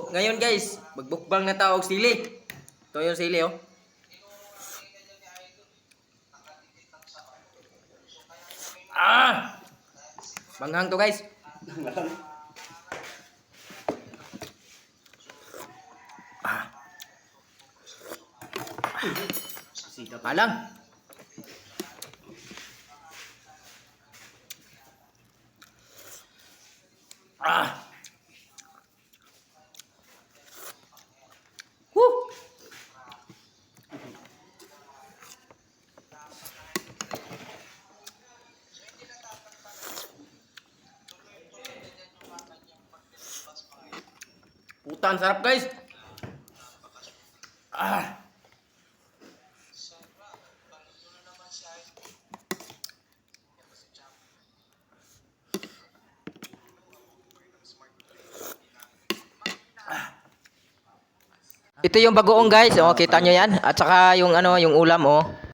ngayon guys, magbukbang na tao og sili. Ito yung sili oh. Banghang to guys. Alang. Woo. Putan sarap guys. Ito yung bagoong guys, oh, kita nyo yan. At saka yung ano, yung ulam oh.